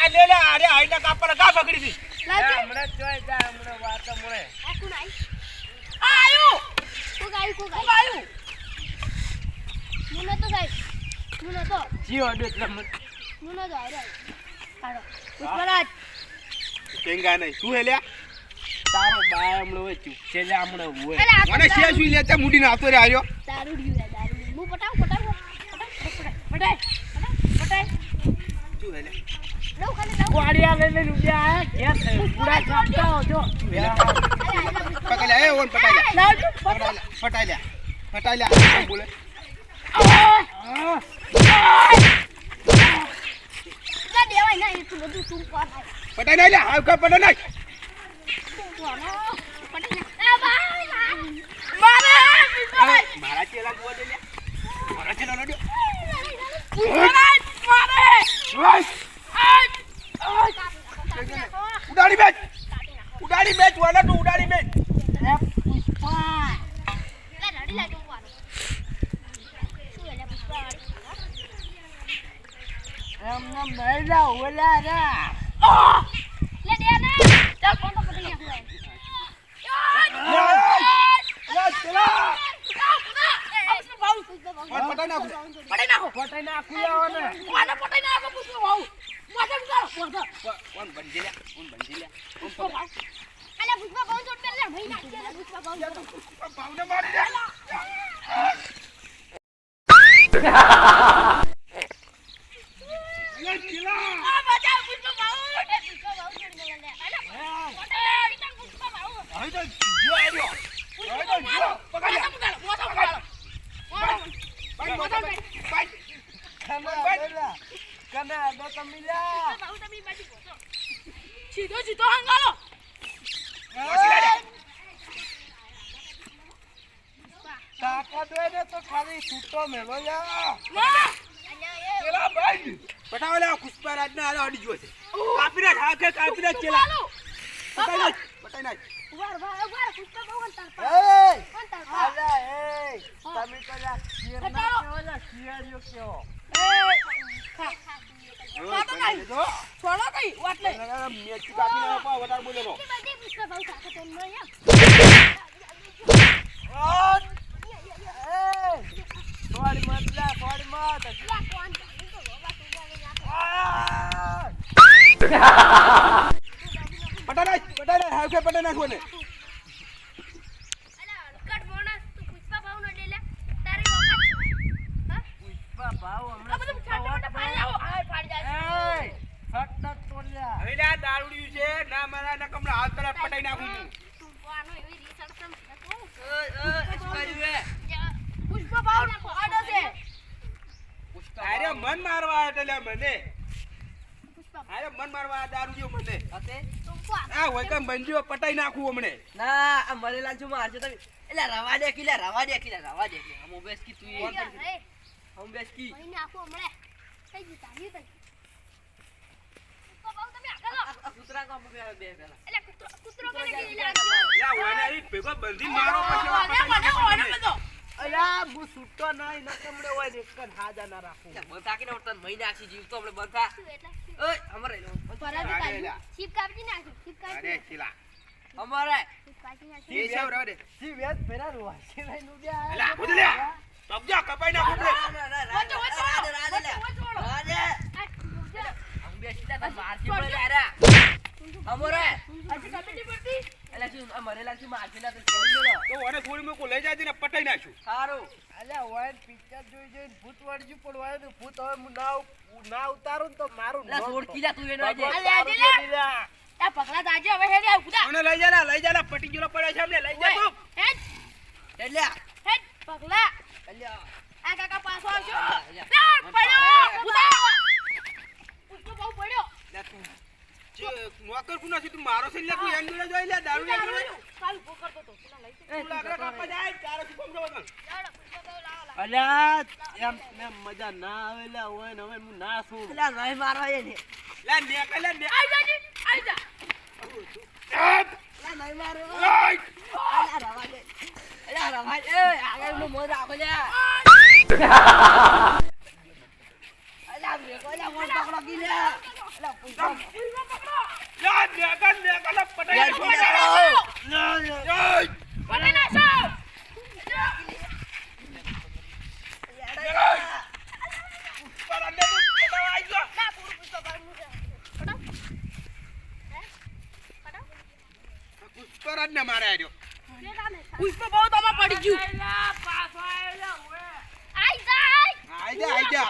આ લે લે અરે આઈના કાપર ગા પકડી દી હમણાં જોઈ જા હમણાં વાત મળે આ કોણ આઈ આયુ કોક આયુ મુનો તો ગાય મુનો તો જી ઓડે એટલે મુનો તો આરે કાઢો પુષ્પરાજ કેંગા નહીં શું હે લે તારો બાય હમણાં હોય ચૂપશે લે હમણાં હોય મને શે સુઈ લે તે મુડી ના આવતો રે આયો દારૂ હું પટાવ પટાય શું હે લે લો ખાલી કોડિયા લઈને રૂપિયા આયા કે પૂરા ચાપતા હો જો પકડ લે એ ઓન પટાઈ લે પટાઈ લે બોલે ના દેવાય ના એટલું બધું તું પાસ પટાઈ ના લે હાવ કા પટાઈ ના મારા ચેલા ગોવા દે લે મારા ચેલા લડ્યો ઉડાડી બેચ વાલા તું ઉડાડી બેચ પુષ્પા રડી લાગે વાળો શું એલા પુષ્પા એમને મહિલા ઓલા રા લે દે ના ચાલ કોણ તો પડી ગયા પટાઈ નાખો પટાઈ નાખું આવો ને કોણ બંધી લે અલ્યા પુષ્પા કોણ છોડ પેલે ભાઈ નાખી અલ્યા પુષ્પા કોણ છોડ ભાવને મારી દે યે કિલા આ બચાવ પુષ્પા ભાઉ પુષ્પા ભાઉ છોડ મેલે લે અલ્યા પટાઈ પુષ્પા ભાઉ હવે તો જો આવ્યો હવે તો જો પકડ કના દો તમિલા ભાઉ તમે બાજુ ગોતો સીધો હંગાલો કાકા દોય ને તો ખાલી છૂટો મેલો યા ચેલા ભાઈ પટાવા લે પુષ્પરાજ ને આલો અડી ગયો છે કાપી નાખ હાકે કાપી નાખ ચેલા પટાઈ નાખ ઉવાર પુષ્પા ભાઉ અંતર એ આલા એ તમે તો લા શિયર ના કેવો લા શિયરિયો કેવો છોડો કઈ વાટલે મેચ કાપી નાખ પા વધારે બોલેલો બધી પુષ્પા ભાઉ કાકા તો મળ્યા થોડી મત લા થોડી મત લા કોણ તો બાબા તું જાને પટાઈ નાખ હાકે પટાઈ નાખો ને અલા કટ બોનસ તું પુષ્પા ભાઉ નો ડેલા તારી વખત હા પુષ્પા ભાવ આ હમણાં બધું છાટા મોટા પાણી આવો આ પાડી જાય એ ફટક તોલ્યા હવે લે દારૂડિયું છે ના મારા ના કમલા હાથ તરફ પટાઈ નાખું તું પાનો એવી રીસળ સમ પુષ્પા ભાઉ નાખો આડો છે અરે મન મારવા એટલે મને પુષ્પા અરે મન મારવા દારૂડિયો મને અતે તું પા આ હોય કેમ બંજીઓ પટાઈ નાખું હમણે ના આ મરેલા છું મારજો તમે એટલે રવા દે હમ બેસ કી તું રે હમ બેસ કી ભાઈ નાખો હમણે કઈ જીતા ની તઈ પુષ્પા ભાઉ તમે આગળ આ કૂતરા કામ બે પેલા એટલે કૂતરો કે ગઈ લા યા વાના ઈ ભેગો બંધી મારો પછી અલા બુ સુટતો નહીં ન કમડે હોય ને એક હાજા ના રાખું બંધા કે ને તન મહિના આખી જીવ તો આપણે બંધા એટલે ઓય અમારે લો પરાજ કાઢી શીપ કાપી નાખી શીપ કાપી અરે ચીલા અમારે શીપ કાપી નાખી એ સેવ રવા દે જી વેત પેરા રોવા છે ભાઈ નું ગયા એલા બોલ લે તબજા કપાઈ નાખું રે હમ બે સીધા તન મારજી પડે આરા અમારે હજી કાપી પડતી એલા શું મરેલા છું મારજી ના તો છોડી દેલો તો ઓને થોડી મૂકો લઈ જાય ને પટાઈ નાખ્યું સારું અલ્યા ઓય પિક્ચર જોઈ ભૂત વળજુ પડવાય ને ભૂત હવે હું ના ઉતારું ને તો મારું ના છોડકી જા તું એનો આજે આ પકડા દાજે હવે હેડી આવ કુદા ઓને લઈ જા પટી ગયો પડ્યો છે અમને લઈ જા તું હેડ એટલે હેડ પકડા અલ્યા આ કાકા પાછો આવજો અલ્યા. પડ્યો કુદા પુષ્પા ભાઉ પડ્યો લે તું જે નોકર કુના છે તું મારો છે લે તું એન જોડે જોઈ લે દારૂ લે જોડે કાલ ભૂ કરતો તો પેલા લઈ તું લાકડા કાપા જાય તારો શું કોમ જોવો તને જાડો પુષ્પા ભાઉ લાવો અલ્યા એમ મજા ના આવેલા હોય ને હવે હું ના છું પેલા નહીં મારવા એ ને લે ને કલે ને આઈ જાજી આઈ જા પેલા નહીં મારો ઓય અલ્યા રવા દે અલ્યા રવા દે આગળ નું મોર રાખો લે અલ્યા બ્રેક ઓલા ઓન પકડો કી લે એલા પુષ્પા યાર નેગા પટાઈ યાર પકડી નાખો. પુષ્પરાજને પટાવા આવી ગયો ના, પૂરું પુષ્પા ભાવનું છે. પટાવ. હે? પટાવ. પુષ્પરાજને મારે આવ્યો જે રામે. પુષ્પા બહુ તમા પડી ગયું આઈ જાય. આઈ જા